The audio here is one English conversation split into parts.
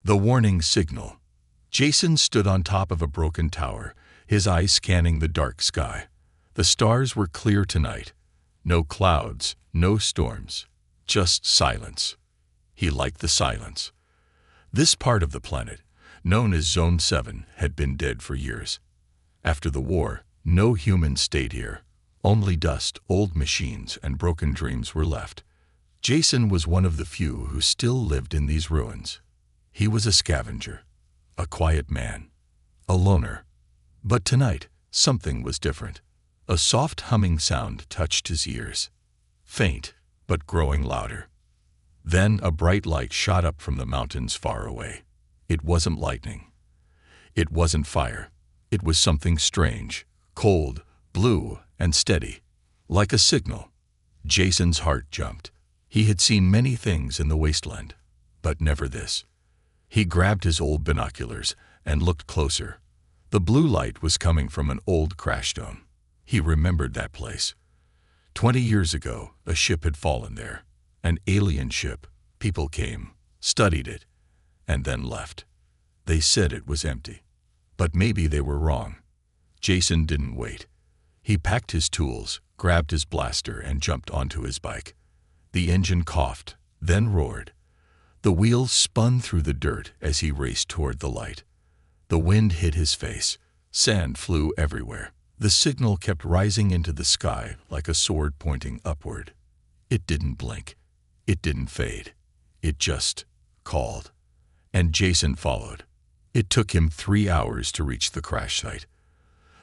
The warning signal. Jason stood on top of a broken tower, his eyes scanning the dark sky. The stars were clear tonight. No clouds, no storms, just silence. He liked the silence. This part of the planet, known as Zone 7, had been dead for years. After the war, no humans stayed here. Only dust, old machines, and broken dreams were left. Jason was one of the few who still lived in these ruins. He was a scavenger, a quiet man, a loner. But tonight, something was different. A soft humming sound touched his ears. Faint, but growing louder. Then a bright light shot up from the mountains far away. It wasn't lightning. It wasn't fire. It was something strange, cold, blue, and steady. Like a signal. Jason's heart jumped. He had seen many things in the wasteland, but never this. He grabbed his old binoculars and looked closer. The blue light was coming from an old crash zone. He remembered that place. 20 years ago, a ship had fallen there. An alien ship. People came, studied it, and then left. They said it was empty. But maybe they were wrong. Jason didn't wait. He packed his tools, grabbed his blaster, and jumped onto his bike. The engine coughed, then roared. The wheels spun through the dirt as he raced toward the light. The wind hit his face. Sand flew everywhere. The signal kept rising into the sky like a sword pointing upward. It didn't blink. It didn't fade. It just called. And Jason followed. It took him 3 hours to reach the crash site.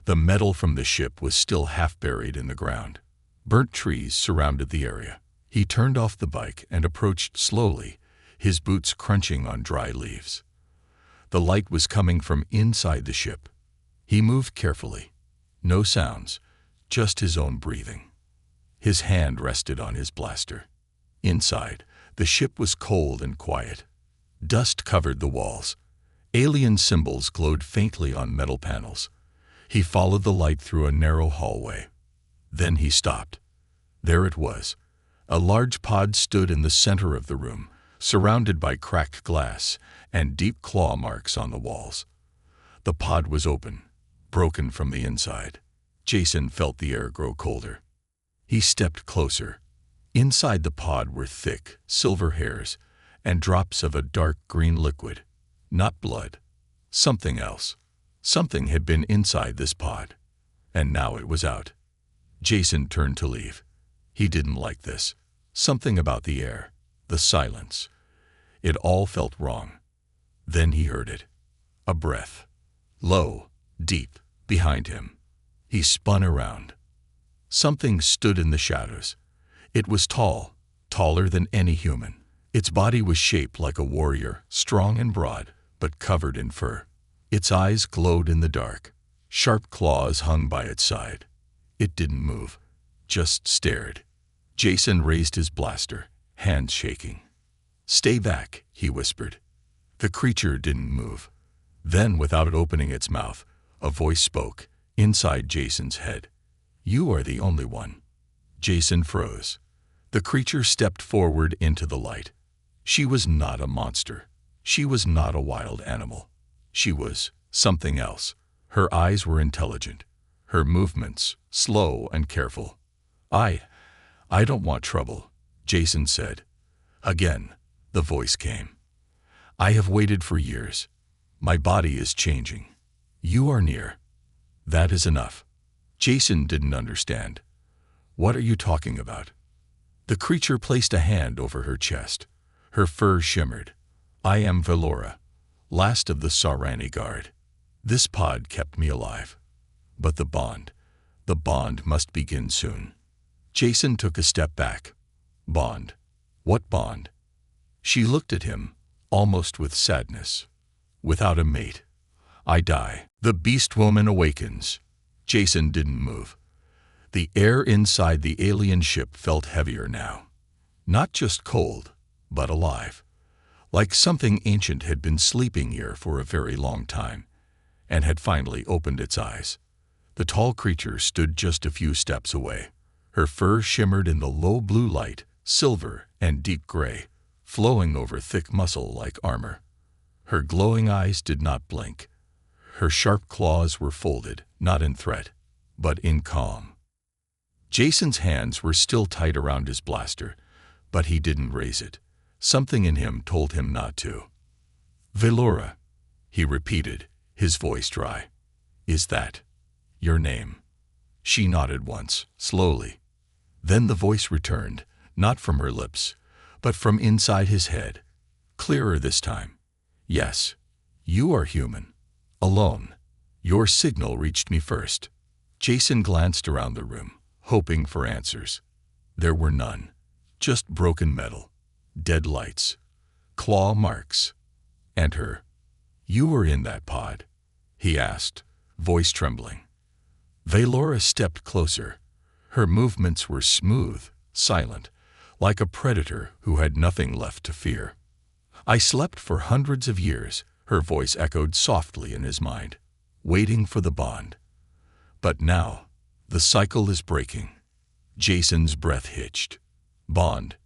The metal from the ship was still half buried in the ground. Burnt trees surrounded the area. He turned off the bike and approached slowly, his boots crunching on dry leaves. The light was coming from inside the ship. He moved carefully. No sounds, just his own breathing. His hand rested on his blaster. Inside, the ship was cold and quiet. Dust covered the walls. Alien symbols glowed faintly on metal panels. He followed the light through a narrow hallway. Then he stopped. There it was. A large pod stood in the center of the room, surrounded by cracked glass and deep claw marks on the walls. The pod was open, broken from the inside. Jason felt the air grow colder. He stepped closer. Inside the pod were thick, silver hairs and drops of a dark green liquid. Not blood. Something else. Something had been inside this pod, and now it was out. Jason turned to leave. He didn't like this. Something about the air, the silence. It all felt wrong. Then he heard it. A breath. Low, deep, behind him. He spun around. Something stood in the shadows. It was tall, taller than any human. Its body was shaped like a warrior, strong and broad, but covered in fur. Its eyes glowed in the dark. Sharp claws hung by its side. It didn't move, just stared. Jason raised his blaster, hands shaking. "Stay back," he whispered. The creature didn't move. Then, without opening its mouth, a voice spoke, inside Jason's head. "You are the only one." Jason froze. The creature stepped forward into the light. She was not a monster. She was not a wild animal. She was something else. Her eyes were intelligent. Her movements slow and careful. I don't want trouble," Jason said. Again, the voice came. "I have waited for years. My body is changing. You are near. That is enough." Jason didn't understand. "What are you talking about?" The creature placed a hand over her chest. Her fur shimmered. "I am Valora, last of the Sarani Guard. This pod kept me alive. But the bond must begin soon." Jason took a step back. "Bond? What bond?" She looked at him, almost with sadness. "Without a mate, I die. The Beastwoman awakens." Jason didn't move. The air inside the alien ship felt heavier now. Not just cold, but alive. Like something ancient had been sleeping here for a very long time, and had finally opened its eyes. The tall creature stood just a few steps away. Her fur shimmered in the low blue light, silver and deep gray, flowing over thick muscle like armor. Her glowing eyes did not blink. Her sharp claws were folded, not in threat, but in calm. Jason's hands were still tight around his blaster, but he didn't raise it. Something in him told him not to. "Velora," he repeated, his voice dry. "Is that your name?" She nodded once, slowly. Then the voice returned, not from her lips, but from inside his head. Clearer this time. "Yes, you are human. Alone. Your signal reached me first." Jason glanced around the room, hoping for answers. There were none. Just broken metal, dead lights, claw marks, and her. "You were in that pod?" he asked, voice trembling. Velora stepped closer. Her movements were smooth, silent, like a predator who had nothing left to fear. "I slept for hundreds of years," her voice echoed softly in his mind, "waiting for the bond. But now, the cycle is breaking." Jason's breath hitched. "Bond?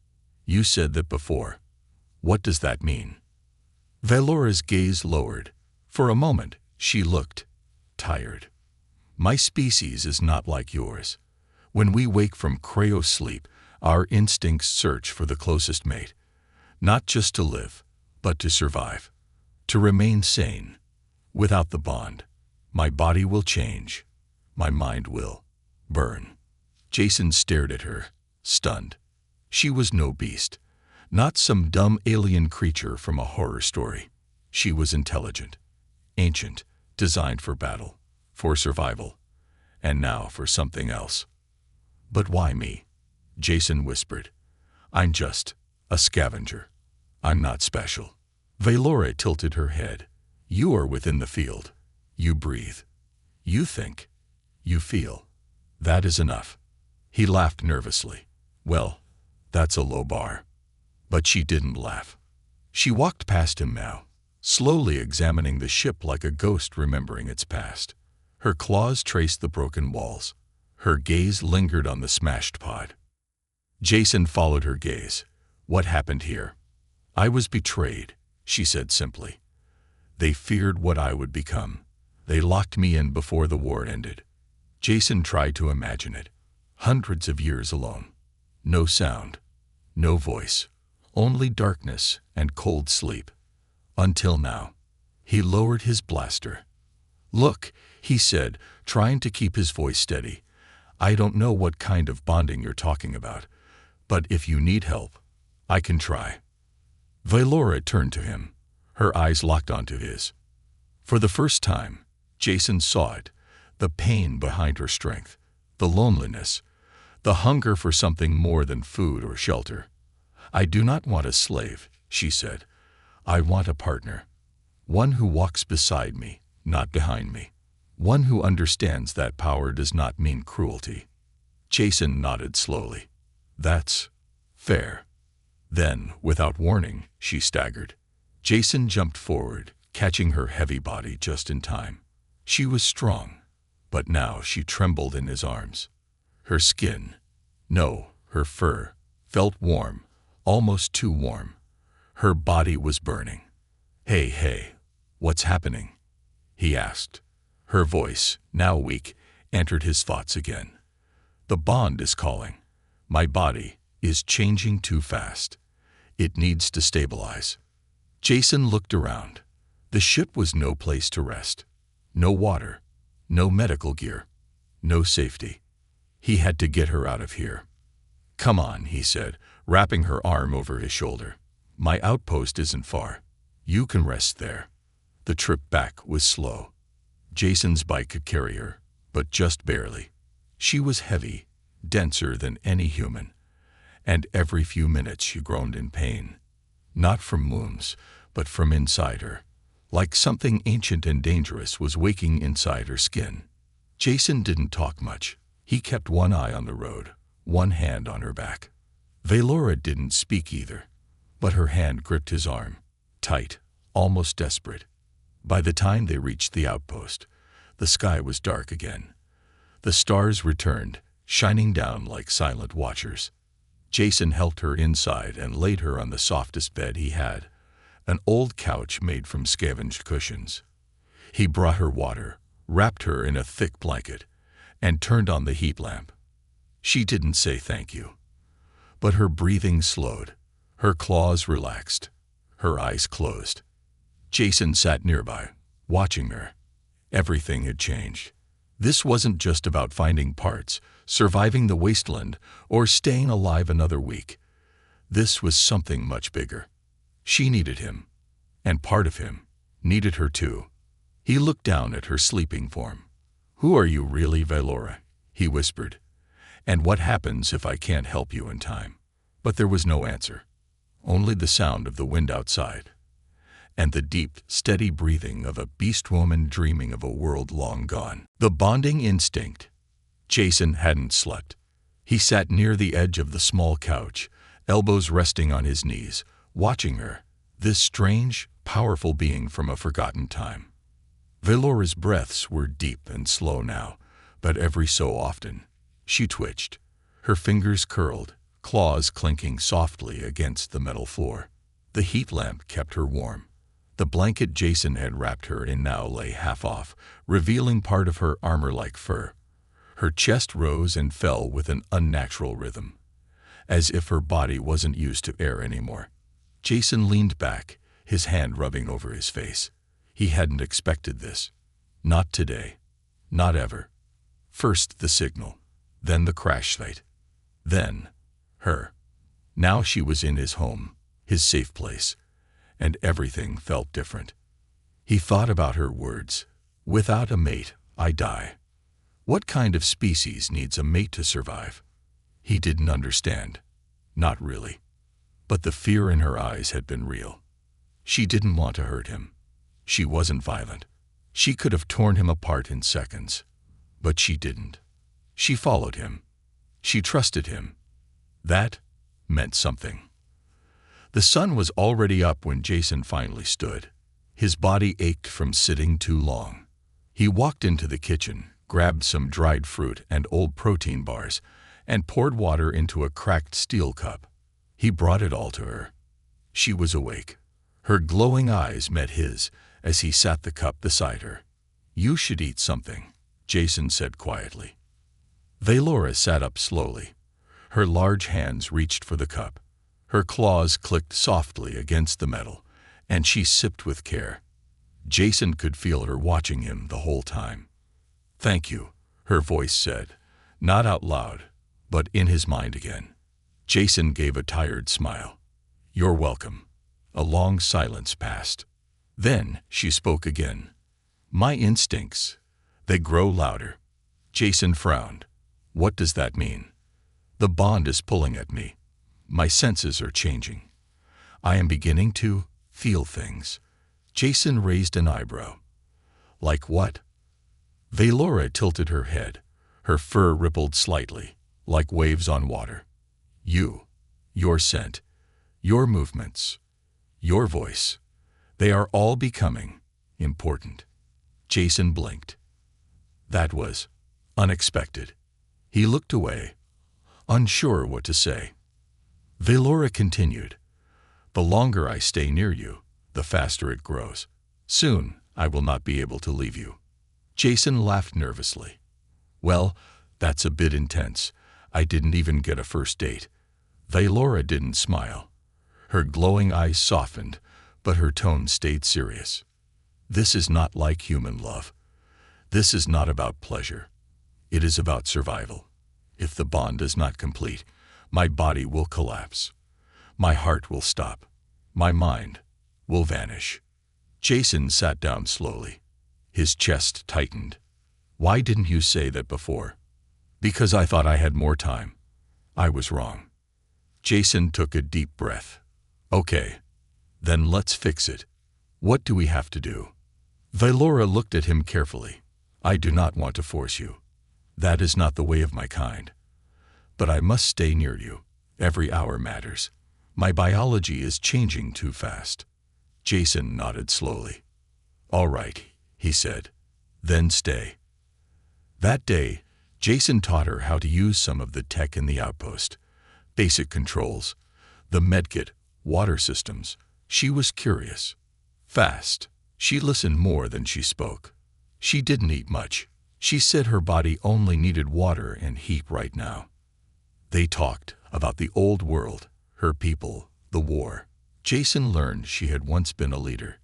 You said that before. What does that mean?" Velora's gaze lowered. For a moment, she looked tired. "My species is not like yours. When we wake from cryo-sleep, our instincts search for the closest mate, not just to live, but to survive, to remain sane. Without the bond, my body will change. My mind will burn." Jason stared at her, stunned. She was no beast, not some dumb alien creature from a horror story. She was intelligent, ancient, designed for battle, for survival, and now for something else. "But why me?" Jason whispered. "I'm just a scavenger. I'm not special." Velora tilted her head. "You are within the field. You breathe. You think. You feel. That is enough." He laughed nervously. "Well, that's a low bar." But she didn't laugh. She walked past him now, slowly examining the ship like a ghost remembering its past. Her claws traced the broken walls. Her gaze lingered on the smashed pod. Jason followed her gaze. "What happened here?" "I was betrayed," she said simply. "They feared what I would become. They locked me in before the war ended." Jason tried to imagine it. Hundreds of years alone. No sound, no voice, only darkness and cold sleep. Until now. He lowered his blaster. "Look," he said, trying to keep his voice steady. "I don't know what kind of bonding you're talking about, but if you need help, I can try." Velora turned to him, her eyes locked onto his. For the first time, Jason saw it, the pain behind her strength, the loneliness, the hunger for something more than food or shelter. "I do not want a slave," she said. "I want a partner. One who walks beside me, not behind me. One who understands that power does not mean cruelty." Jason nodded slowly. "That's fair." Then, without warning, she staggered. Jason jumped forward, catching her heavy body just in time. She was strong, but now she trembled in his arms. Her skin, no, her fur, felt warm, almost too warm. Her body was burning. Hey, what's happening?" he asked. Her voice, now weak, entered his thoughts again. "The bond is calling. My body is changing too fast. It needs to stabilize." Jason looked around. The ship was no place to rest. No water, no medical gear, no safety. He had to get her out of here. "Come on," he said, wrapping her arm over his shoulder. "My outpost isn't far. You can rest there." The trip back was slow. Jason's bike could carry her, but just barely. She was heavy, denser than any human, and every few minutes she groaned in pain. Not from wounds, but from inside her, like something ancient and dangerous was waking inside her skin. Jason didn't talk much. He kept one eye on the road, one hand on her back. Velora didn't speak either, but her hand gripped his arm, tight, almost desperate. By the time they reached the outpost, the sky was dark again. The stars returned, shining down like silent watchers. Jason helped her inside and laid her on the softest bed he had. an old couch made from scavenged cushions. He brought her water, wrapped her in a thick blanket, and turned on the heat lamp. She didn't say thank you, but her breathing slowed, her claws relaxed, her eyes closed. Jason sat nearby, watching her. Everything had changed. This wasn't just about finding parts, surviving the wasteland, or staying alive another week. This was something much bigger. She needed him, and part of him needed her too. He looked down at her sleeping form. "Who are you really, Valora?" he whispered. "And what happens if I can't help you in time?" But there was no answer. Only the sound of the wind outside, and the deep, steady breathing of a Beastwoman dreaming of a world long gone. The bonding instinct. Jason hadn't slept. He sat near the edge of the small couch, elbows resting on his knees, watching her, this strange, powerful being from a forgotten time. Valora's breaths were deep and slow now, but every so often, she twitched. Her fingers curled, claws clinking softly against the metal floor. The heat lamp kept her warm. The blanket Jason had wrapped her in now lay half off, revealing part of her armor-like fur. Her chest rose and fell with an unnatural rhythm, as if her body wasn't used to air anymore. Jason leaned back, his hand rubbing over his face. He hadn't expected this. Not today. Not ever. First the signal, then the crash site, then her. Now she was in his home, his safe place, and everything felt different. He thought about her words. "Without a mate, I die." What kind of species needs a mate to survive? He didn't understand. Not really. But the fear in her eyes had been real. She didn't want to hurt him. She wasn't violent. She could have torn him apart in seconds. But she didn't. She followed him. She trusted him. That meant something. The sun was already up when Jason finally stood. His body ached from sitting too long. He walked into the kitchen, grabbed some dried fruit and old protein bars, and poured water into a cracked steel cup. He brought it all to her. She was awake. Her glowing eyes met his as he sat the cup beside her. "You should eat something," Jason said quietly. Valora sat up slowly. Her large hands reached for the cup. Her claws clicked softly against the metal, and she sipped with care. Jason could feel her watching him the whole time. "Thank you," her voice said, not out loud, but in his mind again. Jason gave a tired smile. "You're welcome." A long silence passed. Then she spoke again. "My instincts, they grow louder." Jason frowned. "What does that mean?" "The bond is pulling at me. My senses are changing. I am beginning to feel things." Jason raised an eyebrow. "Like what?" Valora tilted her head. Her fur rippled slightly, like waves on water. Your scent, your movements, your voice, they are all becoming important." Jason blinked. That was unexpected. He looked away, unsure what to say. Valora continued. "The longer I stay near you, the faster it grows. Soon I will not be able to leave you." Jason laughed nervously. "Well, that's a bit intense. I didn't even get a first date." Valora didn't smile. Her glowing eyes softened, but her tone stayed serious. "This is not like human love. This is not about pleasure. It is about survival. If the bond is not complete, my body will collapse. My heart will stop. My mind will vanish." Jason sat down slowly. His chest tightened. "Why didn't you say that before?" "Because I thought I had more time. I was wrong." Jason took a deep breath. "Okay, then let's fix it. What do we have to do?" Valora looked at him carefully. "I do not want to force you. That is not the way of my kind. But I must stay near you. Every hour matters. My biology is changing too fast." Jason nodded slowly. "All right," he said. "Then stay." That day, Jason taught her how to use some of the tech in the outpost. Basic controls, the medkit, water systems. She was curious. Fast. She listened more than she spoke. She didn't eat much. She said her body only needed water and heat right now. They talked about the old world, her people, the war. Jason learned she had once been a leader,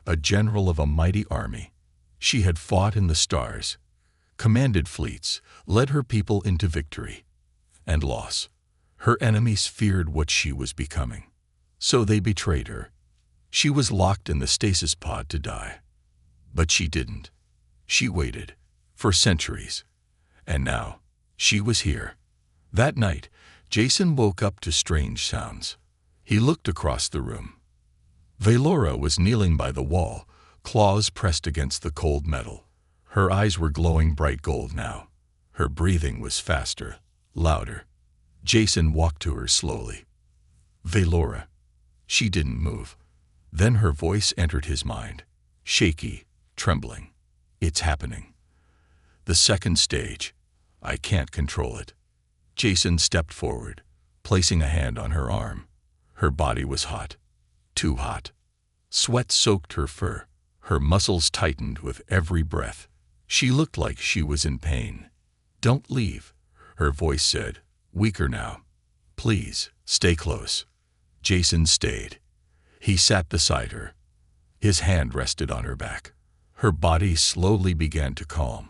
a general of a mighty army. She had fought in the stars, commanded fleets, led her people into victory and loss. Her enemies feared what she was becoming, so they betrayed her. She was locked in the stasis pod to die. But she didn't. She waited for centuries, and now she was here. That night, Jason woke up to strange sounds. He looked across the room. Velora was kneeling by the wall, claws pressed against the cold metal. Her eyes were glowing bright gold now. Her breathing was faster, louder. Jason walked to her slowly. Velora. She didn't move. Then her voice entered his mind, shaky, trembling. It's happening. The second stage. I can't control it. Jason stepped forward, placing a hand on her arm. Her body was hot. Too hot. Sweat soaked her fur. Her muscles tightened with every breath. She looked like she was in pain. Don't leave, her voice said, weaker now. Please, stay close. Jason stayed. He sat beside her. His hand rested on her back. Her body slowly began to calm.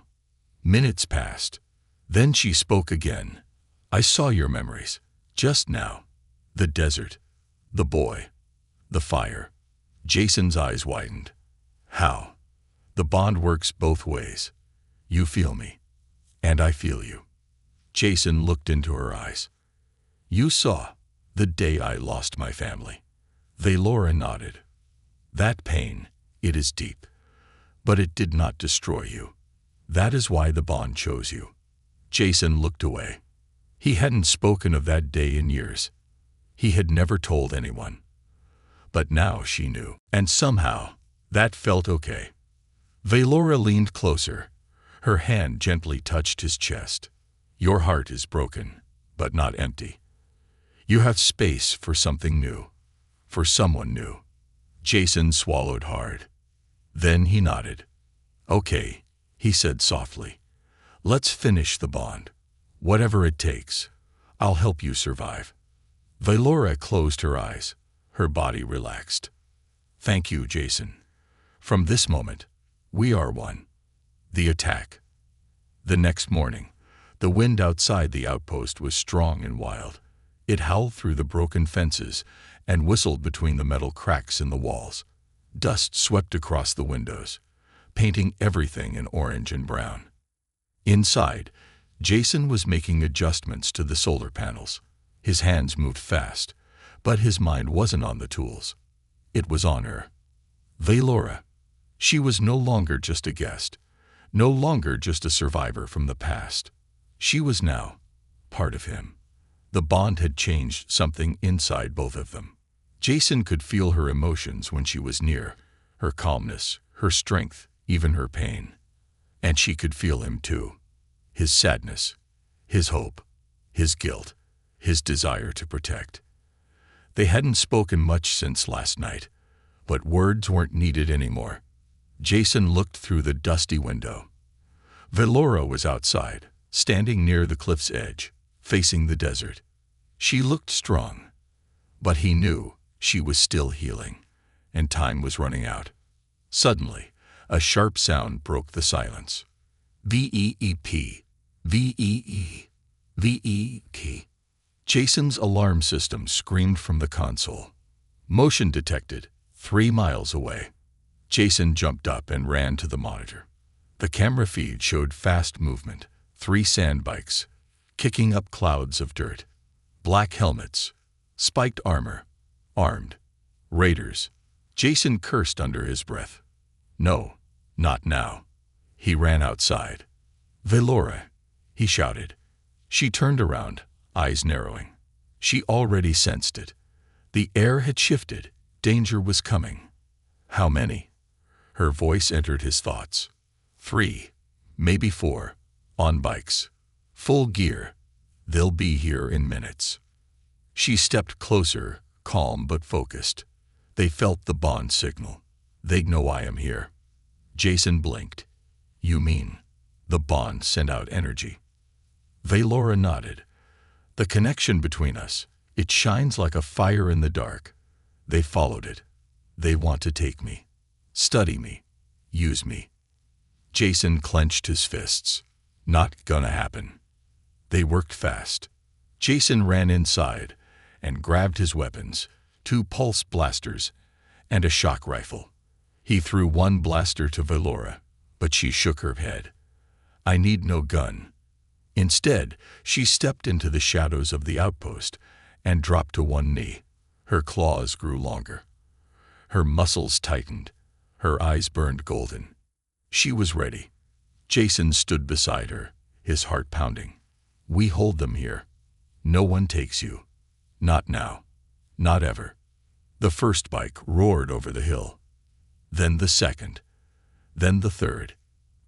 Minutes passed. Then she spoke again. I saw your memories, just now. The desert, the boy, the fire. Jason's eyes widened. How? The bond works both ways. You feel me, and I feel you. Jason looked into her eyes. You saw the day I lost my family. Velora nodded. That pain, it is deep, but it did not destroy you. That is why the bond chose you. Jason looked away. He hadn't spoken of that day in years. He had never told anyone. But now she knew, and somehow that felt okay. Velora leaned closer. Her hand gently touched his chest. Your heart is broken, but not empty. You have space for something new, for someone new. Jason swallowed hard. Then he nodded. Okay, he said softly. Let's finish the bond. Whatever it takes, I'll help you survive. Velora closed her eyes. Her body relaxed. Thank you, Jason. From this moment, we are one. The attack. The next morning, the wind outside the outpost was strong and wild. It howled through the broken fences and whistled between the metal cracks in the walls. Dust swept across the windows, painting everything in orange and brown. Inside, Jason was making adjustments to the solar panels. His hands moved fast, but his mind wasn't on the tools. It was on her. Velora. She was no longer just a guest, no longer just a survivor from the past. She was now part of him. The bond had changed something inside both of them. Jason could feel her emotions when she was near, her calmness, her strength, even her pain. And she could feel him too. His sadness, his hope, his guilt, his desire to protect. They hadn't spoken much since last night, but words weren't needed anymore. Jason looked through the dusty window. Velora was outside, standing near the cliff's edge, facing the desert. She looked strong, but he knew she was still healing, and time was running out. Suddenly, a sharp sound broke the silence. V-E-E-P, V-E-E, V-E-K. Jason's alarm system screamed from the console. Motion detected, 3 miles away. Jason jumped up and ran to the monitor. The camera feed showed fast movement, 3 sandbikes, kicking up clouds of dirt. Black helmets, spiked armor, armed. Raiders. Jason cursed under his breath. No, not now. He ran outside. Velora, he shouted. She turned around, eyes narrowing. She already sensed it. The air had shifted. Danger was coming. How many? Her voice entered his thoughts. 3, maybe 4, on bikes. Full gear. They'll be here in minutes. She stepped closer, calm but focused. They felt the bond signal. They know I am here. Jason blinked. You mean the bond sent out energy? Valora nodded. The connection between us, it shines like a fire in the dark. They followed it. They want to take me, study me, use me. Jason clenched his fists. Not gonna happen. They worked fast. Jason ran inside and grabbed his weapons, 2 pulse blasters and a shock rifle. He threw one blaster to Valora, but she shook her head. I need no gun. Instead, she stepped into the shadows of the outpost and dropped to one knee. Her claws grew longer. Her muscles tightened. Her eyes burned golden. She was ready. Jason stood beside her, his heart pounding. We hold them here. No one takes you. Not now. Not ever. The first bike roared over the hill. Then the second. Then the third.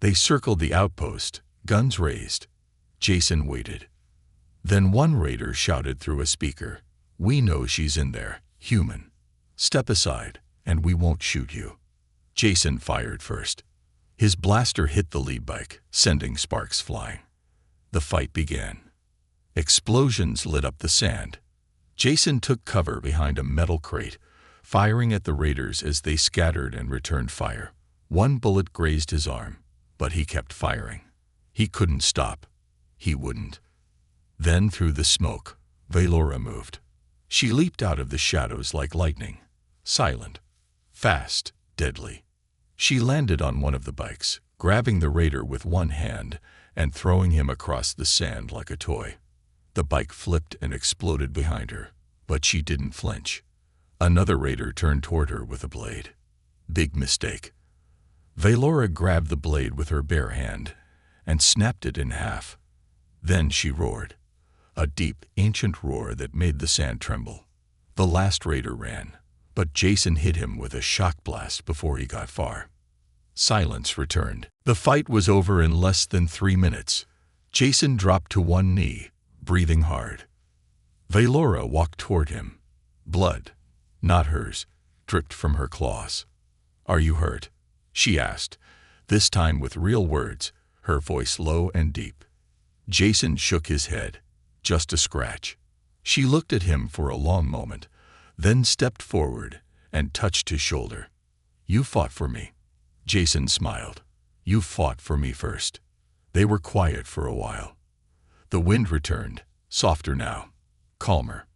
They circled the outpost, guns raised. Jason waited. Then one raider shouted through a speaker, We know she's in there, human. Step aside, and we won't shoot you. Jason fired first. His blaster hit the lead bike, sending sparks flying. The fight began. Explosions lit up the sand. Jason took cover behind a metal crate, firing at the raiders as they scattered and returned fire. One bullet grazed his arm, but he kept firing. He couldn't stop. He wouldn't. Then through the smoke, Valora moved. She leaped out of the shadows like lightning, silent, fast, deadly. She landed on one of the bikes, grabbing the raider with one hand and throwing him across the sand like a toy. The bike flipped and exploded behind her, but she didn't flinch. Another raider turned toward her with a blade. Big mistake. Valora grabbed the blade with her bare hand and snapped it in half. Then she roared, a deep, ancient roar that made the sand tremble. The last raider ran, but Jason hit him with a shock blast before he got far. Silence returned. The fight was over in less than 3 minutes. Jason dropped to one knee, breathing hard. Valora walked toward him. Blood, not hers, dripped from her claws. Are you hurt? She asked, this time with real words, her voice low and deep. Jason shook his head. Just a scratch. She looked at him for a long moment, then stepped forward and touched his shoulder. You fought for me. Jason smiled. You fought for me first. They were quiet for a while. The wind returned, softer now, calmer.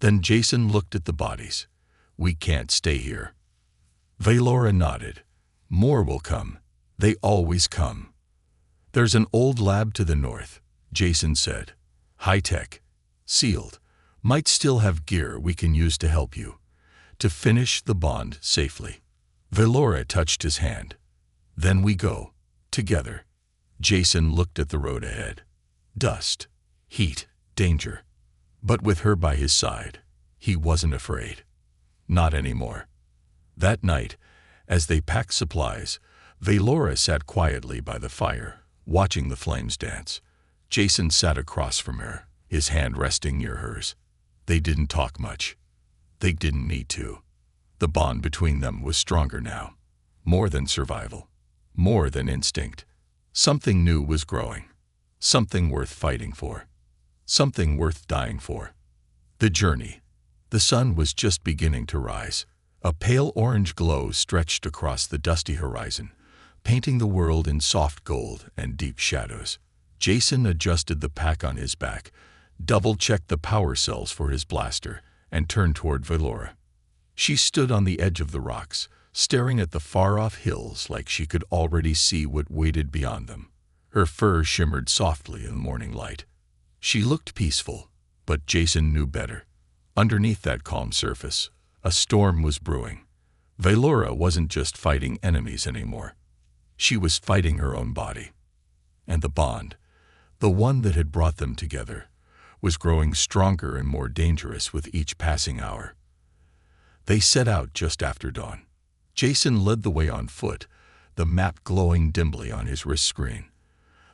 Then Jason looked at the bodies. We can't stay here. Valora nodded. More will come. They always come. There's an old lab to the north, Jason said. High-tech, sealed, might still have gear we can use to help you, to finish the bond safely. Valora touched his hand. Then we go, together. Jason looked at the road ahead. Dust, heat, danger. But with her by his side, he wasn't afraid. Not anymore. That night, as they packed supplies, Valora sat quietly by the fire, watching the flames dance. Jason sat across from her, his hand resting near hers. They didn't talk much. They didn't need to. The bond between them was stronger now. More than survival. More than instinct. Something new was growing. Something worth fighting for. Something worth dying for. The journey. The sun was just beginning to rise. A pale orange glow stretched across the dusty horizon, painting the world in soft gold and deep shadows. Jason adjusted the pack on his back, double-checked the power cells for his blaster, and turned toward Valora. She stood on the edge of the rocks, staring at the far-off hills like she could already see what waited beyond them. Her fur shimmered softly in the morning light. She looked peaceful, but Jason knew better. Underneath that calm surface, a storm was brewing. Valora wasn't just fighting enemies anymore. She was fighting her own body. And the bond, the one that had brought them together, was growing stronger and more dangerous with each passing hour. They set out just after dawn. Jason led the way on foot, the map glowing dimly on his wrist screen.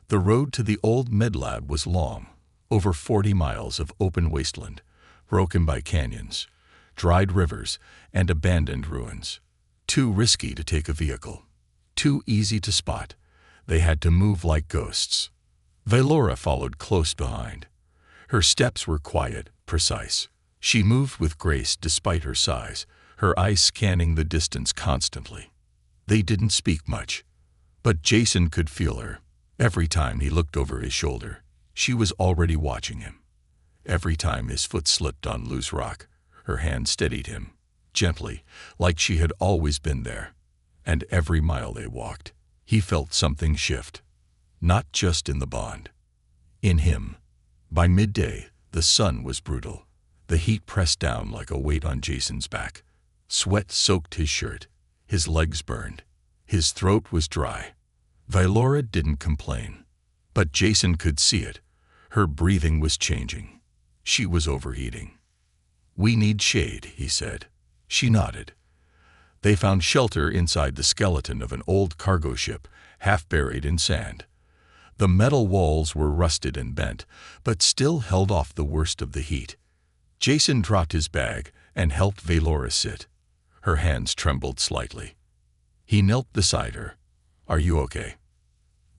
The road to the old med lab was long, over 40 miles of open wasteland, broken by canyons, dried rivers, and abandoned ruins. Too risky to take a vehicle. Too easy to spot. They had to move like ghosts. Velora followed close behind. Her steps were quiet, precise. She moved with grace despite her size, her eyes scanning the distance constantly. They didn't speak much, but Jason could feel her. Every time he looked over his shoulder, she was already watching him. Every time his foot slipped on loose rock, her hand steadied him, gently, like she had always been there. And every mile they walked, he felt something shift. Not just in the bond. In him. By midday, the sun was brutal. The heat pressed down like a weight on Jason's back. Sweat soaked his shirt. His legs burned. His throat was dry. Velora didn't complain. But Jason could see it. Her breathing was changing. She was overheating. "We need shade," he said. She nodded. They found shelter inside the skeleton of an old cargo ship, half buried in sand. The metal walls were rusted and bent, but still held off the worst of the heat. Jason dropped his bag and helped Velora sit. Her hands trembled slightly. He knelt beside her. "Are you okay?"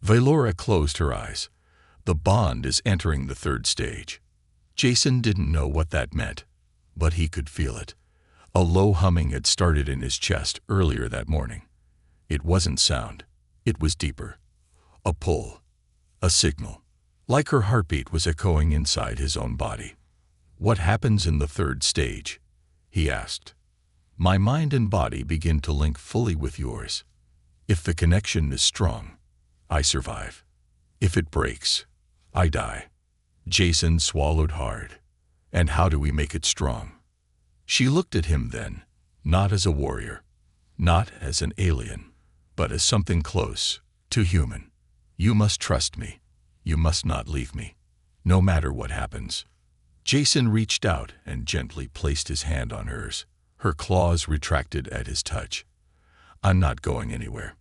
Velora closed her eyes. The bond is entering the third stage. Jason didn't know what that meant, but he could feel it. A low humming had started in his chest earlier that morning. It wasn't sound. It was deeper. A pull. A signal. Like her heartbeat was echoing inside his own body. "What happens in the third stage?" he asked. "My mind and body begin to link fully with yours. If the connection is strong, I survive. If it breaks, I die." Jason swallowed hard. "And how do we make it strong?" She looked at him then, not as a warrior, not as an alien, but as something close, to human. "You must trust me. You must not leave me, no matter what happens." Jason reached out and gently placed his hand on hers. Her claws retracted at his touch. "I'm not going anywhere."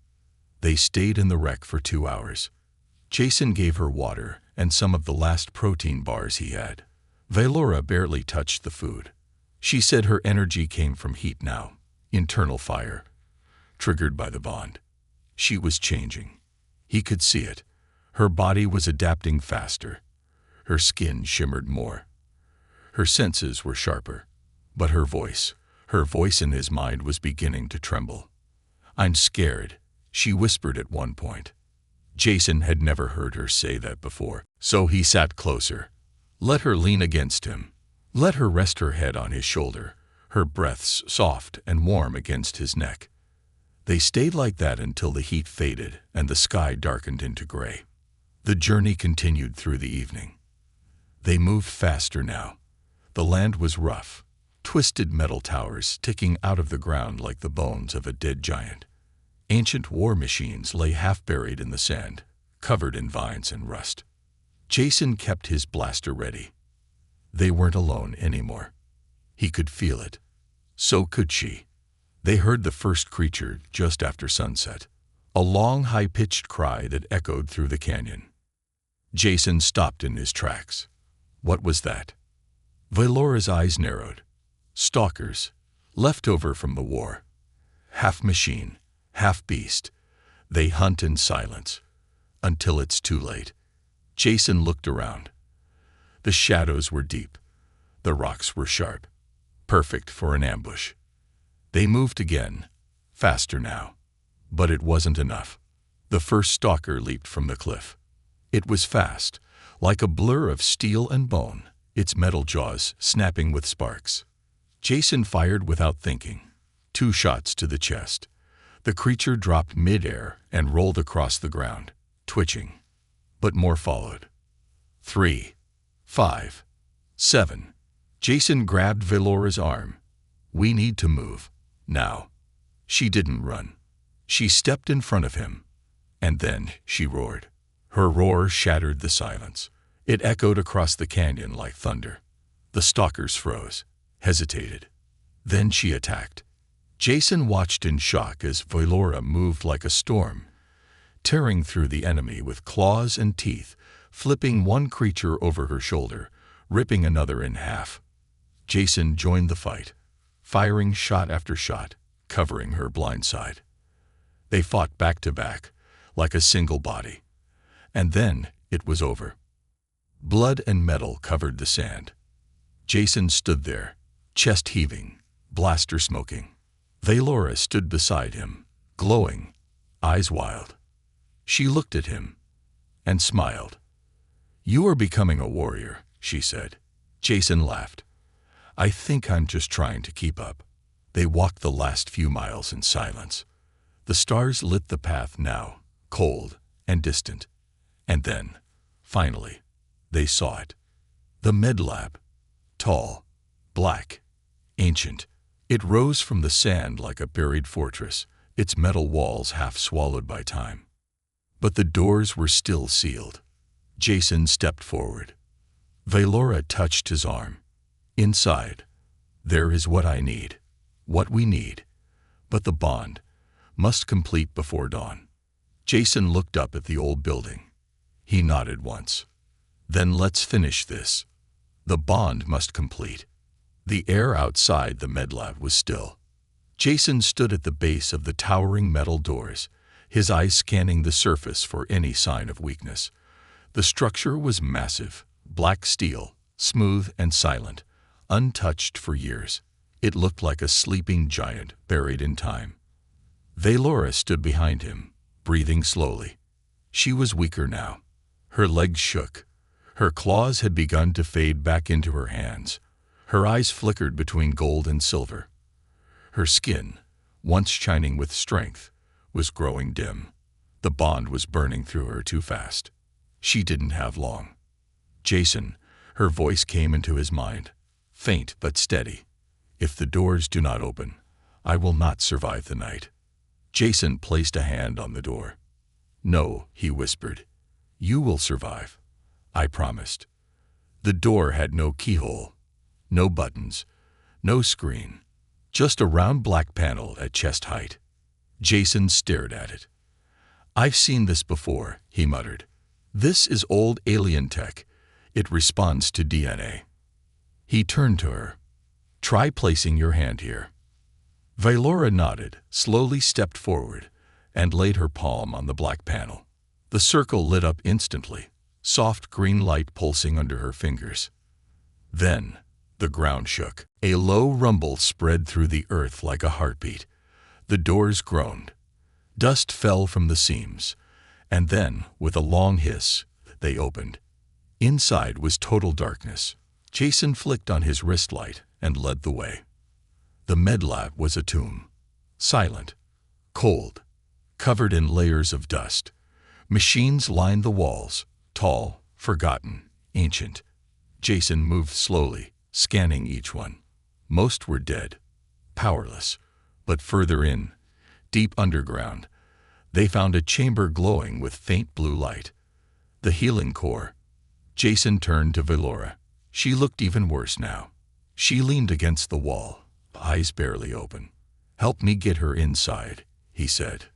They stayed in the wreck for 2 hours. Jason gave her water and some of the last protein bars he had. Velora barely touched the food. She said her energy came from heat now, internal fire, triggered by the bond. She was changing. He could see it. Her body was adapting faster. Her skin shimmered more. Her senses were sharper. But her voice in his mind was beginning to tremble. "I'm scared," she whispered at one point. Jason had never heard her say that before, so he sat closer. Let her lean against him. Let her rest her head on his shoulder, her breaths soft and warm against his neck. They stayed like that until the heat faded and the sky darkened into gray. The journey continued through the evening. They moved faster now. The land was rough, twisted metal towers sticking out of the ground like the bones of a dead giant. Ancient war machines lay half buried in the sand, covered in vines and rust. Jason kept his blaster ready. They weren't alone anymore. He could feel it. So could she. They heard the first creature just after sunset, a long, high-pitched cry that echoed through the canyon. Jason stopped in his tracks. What was that? Velora's eyes narrowed. Stalkers, left over from the war. Half machine, half beast. They hunt in silence, until it's too late. Jason looked around. The shadows were deep. The rocks were sharp, perfect for an ambush. They moved again, faster now. But it wasn't enough. The first stalker leaped from the cliff. It was fast, like a blur of steel and bone, its metal jaws snapping with sparks. Jason fired without thinking. 2 shots to the chest. The creature dropped mid-air and rolled across the ground, twitching. But more followed. 3, 5, 7. Jason grabbed Velora's arm. "We need to move. Now." She didn't run. She stepped in front of him. And then she roared. Her roar shattered the silence. It echoed across the canyon like thunder. The stalkers froze, hesitated. Then she attacked. Jason watched in shock as Velora moved like a storm, tearing through the enemy with claws and teeth, flipping one creature over her shoulder, ripping another in half. Jason joined the fight. firing shot after shot, covering her blind side. They fought back to back, like a single body. And then it was over. Blood and metal covered the sand. Jason stood there, chest heaving, blaster smoking. Valora stood beside him, glowing, eyes wild. She looked at him and smiled. "You are becoming a warrior," she said. Jason laughed. "I think I'm just trying to keep up." They walked the last few miles in silence. The stars lit the path now, cold and distant. And then, finally, they saw it. The med-lab. Tall, black, ancient. It rose from the sand like a buried fortress, its metal walls half swallowed by time. But the doors were still sealed. Jason stepped forward. Valora touched his arm. "Inside, there is what I need, what we need. But the bond must complete before dawn." Jason looked up at the old building. He nodded once. "Then let's finish this. The bond must complete." The air outside the medlab was still. Jason stood at the base of the towering metal doors, his eyes scanning the surface for any sign of weakness. The structure was massive, black steel, smooth and silent, untouched for years. It looked like a sleeping giant buried in time. Valora stood behind him, breathing slowly. She was weaker now. Her legs shook. Her claws had begun to fade back into her hands. Her eyes flickered between gold and silver. Her skin, once shining with strength, was growing dim. The bond was burning through her too fast. She didn't have long. "Jason," her voice came into his mind, faint but steady. "If the doors do not open, I will not survive the night." Jason placed a hand on the door. "No," he whispered. "You will survive. I promised." The door had no keyhole, no buttons, no screen, just a round black panel at chest height. Jason stared at it. "I've seen this before," he muttered. "This is old alien tech. It responds to DNA." He turned to her. "Try placing your hand here." Valora nodded, slowly stepped forward, and laid her palm on the black panel. The circle lit up instantly, soft green light pulsing under her fingers. Then the ground shook. A low rumble spread through the earth like a heartbeat. The doors groaned. Dust fell from the seams, and then, with a long hiss, they opened. Inside was total darkness. Jason flicked on his wrist light and led the way. The medlab was a tomb, silent, cold, covered in layers of dust. Machines lined the walls, tall, forgotten, ancient. Jason moved slowly, scanning each one. Most were dead, powerless. But further in, deep underground, they found a chamber glowing with faint blue light. The healing core. Jason turned to Valora. She looked even worse now. She leaned against the wall, eyes barely open. "Help me get her inside," he said.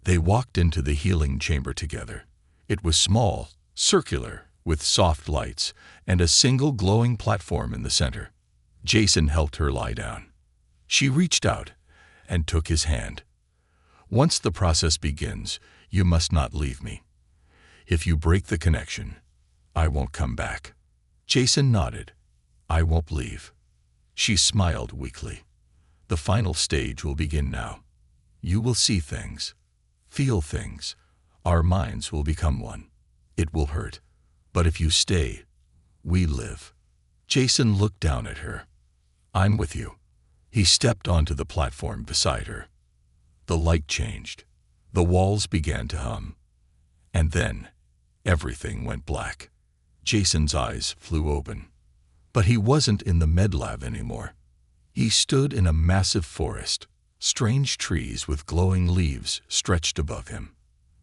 They walked into the healing chamber together. It was small, circular, with soft lights, and a single glowing platform in the center. Jason helped her lie down. She reached out and took his hand. "Once the process begins, you must not leave me. If you break the connection, I won't come back." Jason nodded. "I won't leave." She smiled weakly. "The final stage will begin now. You will see things, feel things. Our minds will become one. It will hurt. But if you stay, we live." Jason looked down at her. "I'm with you." He stepped onto the platform beside her. The light changed. The walls began to hum. And then, everything went black. Jason's eyes flew open. But he wasn't in the medlab anymore. He stood in a massive forest, strange trees with glowing leaves stretched above him.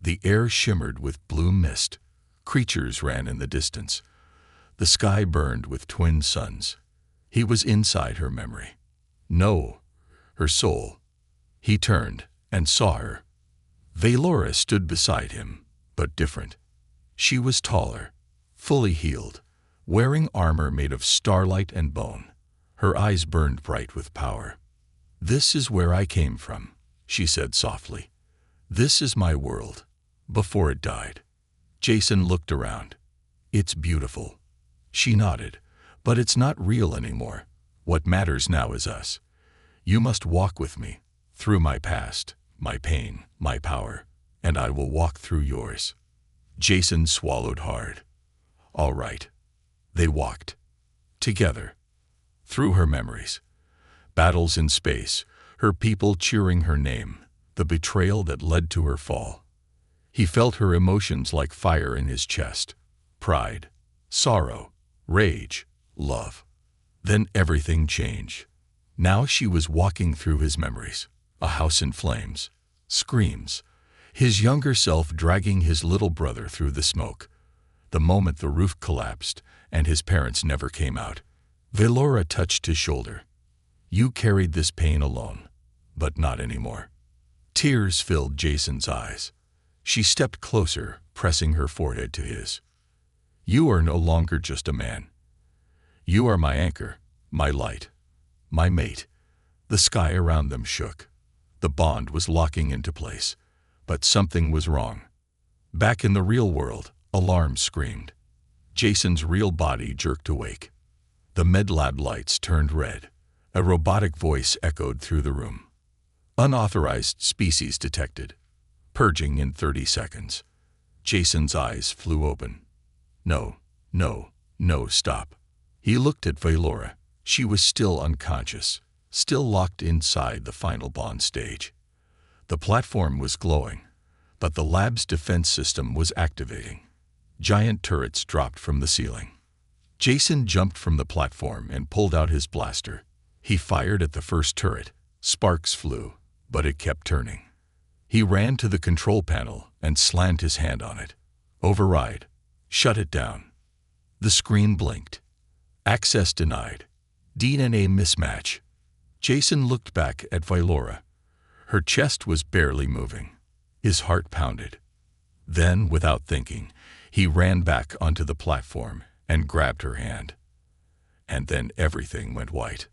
The air shimmered with blue mist. Creatures ran in the distance. The sky burned with twin suns. He was inside her memory. No, her soul. He turned and saw her. Valora stood beside him, but different. She was taller, fully healed, wearing armor made of starlight and bone. Her eyes burned bright with power. "This is where I came from," she said softly. "This is my world, before it died." Jason looked around. "It's beautiful." She nodded. "But it's not real anymore. What matters now is us. You must walk with me, through my past, my pain, my power, and I will walk through yours." Jason swallowed hard. All right. They walked. Together. Through her memories. Battles in space, her people cheering her name, the betrayal that led to her fall. He felt her emotions like fire in his chest. Pride, sorrow, rage, love. Then everything changed. Now she was walking through his memories. A house in flames. Screams. His younger self dragging his little brother through the smoke. The moment the roof collapsed and his parents never came out. Velora touched his shoulder. "You carried this pain alone, but not anymore." Tears filled Jason's eyes. She stepped closer, pressing her forehead to his. "You are no longer just a man. You are my anchor, my light, my mate." The sky around them shook. The bond was locking into place. But something was wrong. Back in the real world, alarms screamed. Jason's real body jerked awake. The medlab lights turned red. A robotic voice echoed through the room. "Unauthorized species detected. Purging in 30 seconds." Jason's eyes flew open. No, no, no, stop. He looked at Velora. She was still unconscious, still locked inside the final bond stage. The platform was glowing, but the lab's defense system was activating. Giant turrets dropped from the ceiling. Jason jumped from the platform and pulled out his blaster. He fired at the first turret. Sparks flew, but it kept turning. He ran to the control panel and slammed his hand on it. "Override. Shut it down." The screen blinked. "Access denied. DNA mismatch." Jason looked back at Velora. Her chest was barely moving. His heart pounded. Then, without thinking, he ran back onto the platform and grabbed her hand. And then everything went white.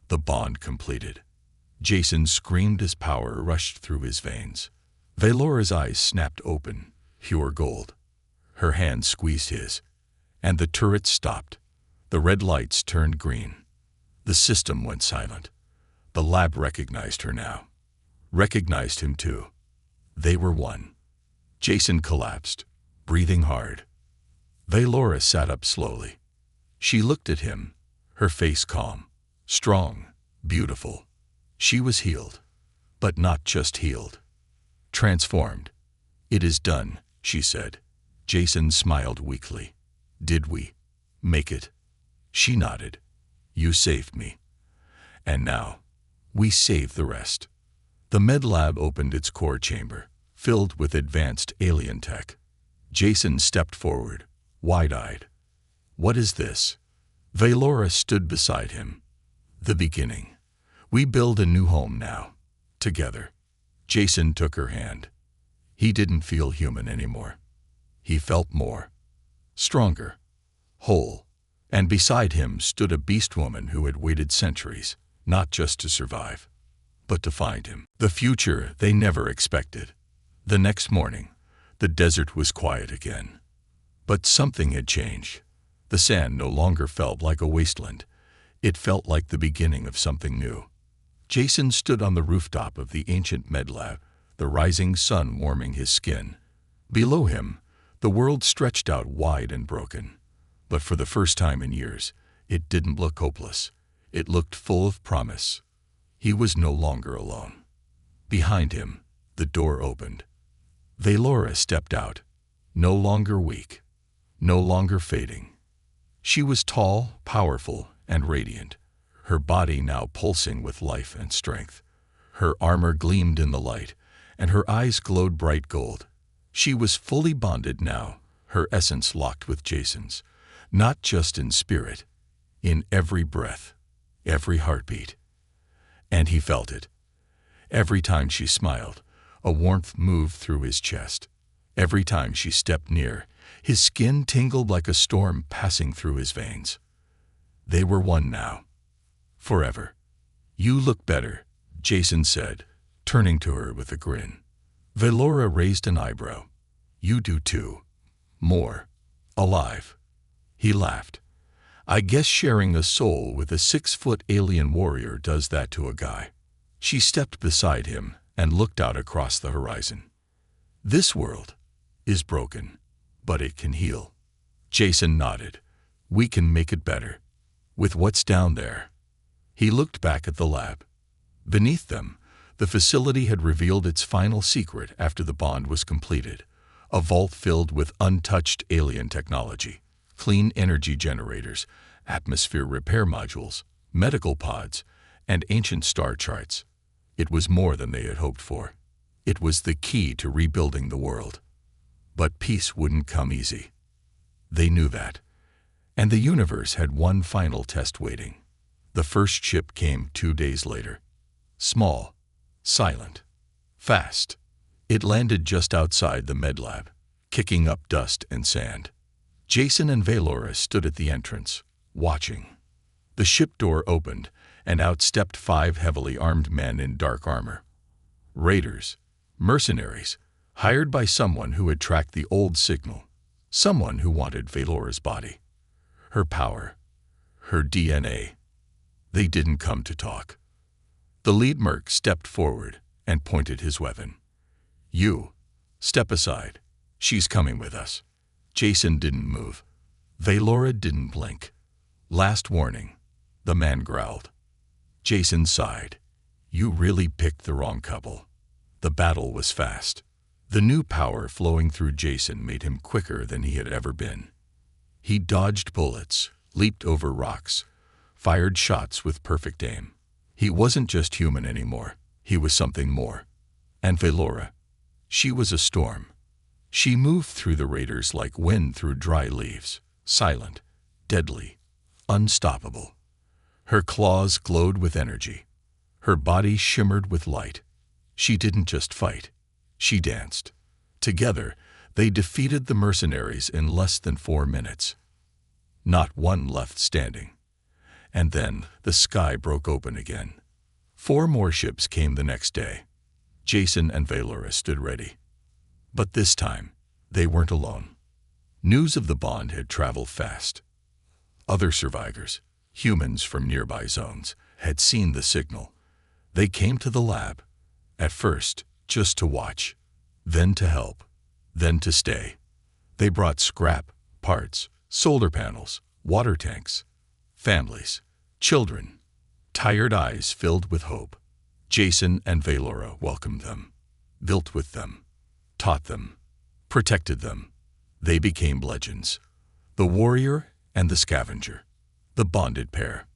The bond completed. Jason screamed as power rushed through his veins. Velora's eyes snapped open, pure gold. Her hand squeezed his, and the turret stopped. The red lights turned green. The system went silent. The lab recognized her now. Recognized him too. They were one. Jason collapsed, breathing hard. Velora sat up slowly. She looked at him, her face calm, strong, beautiful. She was healed, but not just healed. Transformed. "It is done," she said. Jason smiled weakly. "Did we make it?" She nodded. "You saved me. And now, we save the rest." The med lab opened its core chamber, filled with advanced alien tech. Jason stepped forward, wide-eyed. "What is this?" Velora stood beside him. "The beginning. We build a new home now. Together." Jason took her hand. He didn't feel human anymore. He felt more. Stronger. Whole. And beside him stood a Beastwoman who had waited centuries, not just to survive, but to find him. The future they never expected. The next morning, the desert was quiet again. But something had changed. The sand no longer felt like a wasteland. It felt like the beginning of something new. Jason stood on the rooftop of the ancient medlab, the rising sun warming his skin. Below him, the world stretched out wide and broken. But for the first time in years, it didn't look hopeless. It looked full of promise. He was no longer alone. Behind him, the door opened. Velora stepped out, no longer weak, no longer fading. She was tall, powerful, and radiant, her body now pulsing with life and strength. Her armor gleamed in the light, and her eyes glowed bright gold. She was fully bonded now, her essence locked with Jason's, not just in spirit, in every breath, every heartbeat. And he felt it. Every time she smiled, a warmth moved through his chest. Every time she stepped near, his skin tingled like a storm passing through his veins. They were one now. Forever. "You look better," Jason said, turning to her with a grin. Velora raised an eyebrow. You do too. More. Alive. He laughed. I guess sharing a soul with a 6-foot alien warrior does that to a guy. She stepped beside him and looked out across the horizon. This world is broken, but it can heal. Jason nodded. We can make it better. With what's down there. He looked back at the lab. Beneath them, the facility had revealed its final secret after the bond was completed. A vault filled with untouched alien technology, clean energy generators, atmosphere repair modules, medical pods, and ancient star charts. It was more than they had hoped for. It was the key to rebuilding the world. But peace wouldn't come easy. They knew that. And the universe had one final test waiting. The first ship came 2 days later. Small, silent, fast. It landed just outside the med lab, kicking up dust and sand. Jason and Velora stood at the entrance, watching. The ship door opened, and out stepped 5 heavily armed men in dark armor. Raiders, mercenaries, hired by someone who had tracked the old signal, someone who wanted Velora's body. Her power, her DNA. They didn't come to talk. The lead merc stepped forward and pointed his weapon. You, step aside. She's coming with us. Jason didn't move. Velora didn't blink. Last warning, the man growled. Jason sighed. You really picked the wrong couple. The battle was fast. The new power flowing through Jason made him quicker than he had ever been. He dodged bullets, leaped over rocks, fired shots with perfect aim. He wasn't just human anymore. He was something more. And Velora, she was a storm. She moved through the raiders like wind through dry leaves, silent, deadly, unstoppable. Her claws glowed with energy. Her body shimmered with light. She didn't just fight. She danced. Together, they defeated the mercenaries in less than 4 minutes. Not one left standing. And then the sky broke open again. 4 more ships came the next day. Jason and Velora stood ready. But this time, they weren't alone. News of the bond had traveled fast. Other survivors, humans from nearby zones, had seen the signal. They came to the lab, at first just to watch, then to help, then to stay. They brought scrap, parts, solar panels, water tanks, families, children, tired eyes filled with hope. Jason and Velora welcomed them, built with them, taught them, protected them. They became legends. The warrior and the scavenger, the bonded pair,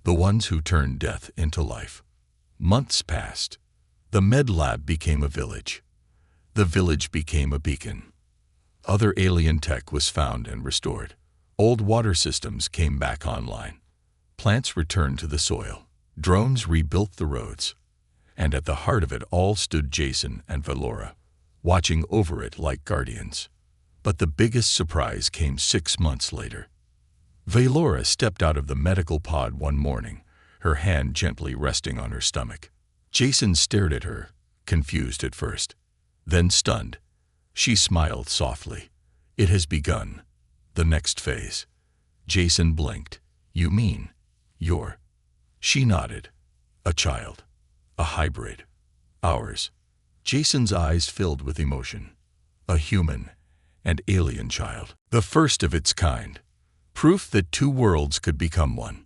the ones who turned death into life. Months passed. The med lab became a village. The village became a beacon. Other alien tech was found and restored. Old water systems came back online. Plants returned to the soil. Drones rebuilt the roads. And at the heart of it all stood Jason and Velora, watching over it like guardians. But the biggest surprise came 6 months later. Velora stepped out of the medical pod one morning, her hand gently resting on her stomach. Jason stared at her, confused at first, then stunned. She smiled softly. It has begun. The next phase. Jason blinked. You mean, you're... She nodded. A child. A hybrid. Ours. Jason's eyes filled with emotion. A human and alien child. The first of its kind. Proof that 2 worlds could become one.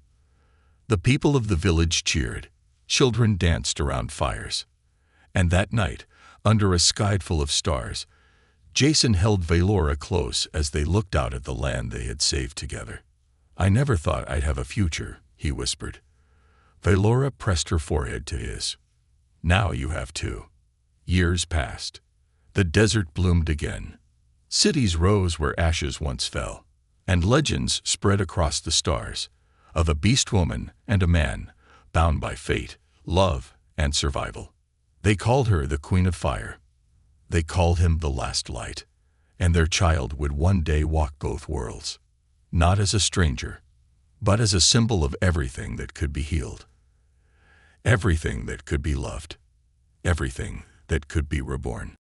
The people of the village cheered. Children danced around fires. And that night, under a sky full of stars, Jason held Velora close as they looked out at the land they had saved together. I never thought I'd have a future, he whispered. Velora pressed her forehead to his. Now you have too. Years passed. The desert bloomed again. Cities rose where ashes once fell, and legends spread across the stars of a Beastwoman and a man bound by fate, love, and survival. They called her the Queen of Fire. They called him the Last Light, and their child would one day walk both worlds, not as a stranger, but as a symbol of everything that could be healed. everything that could be loved, everything that could be reborn.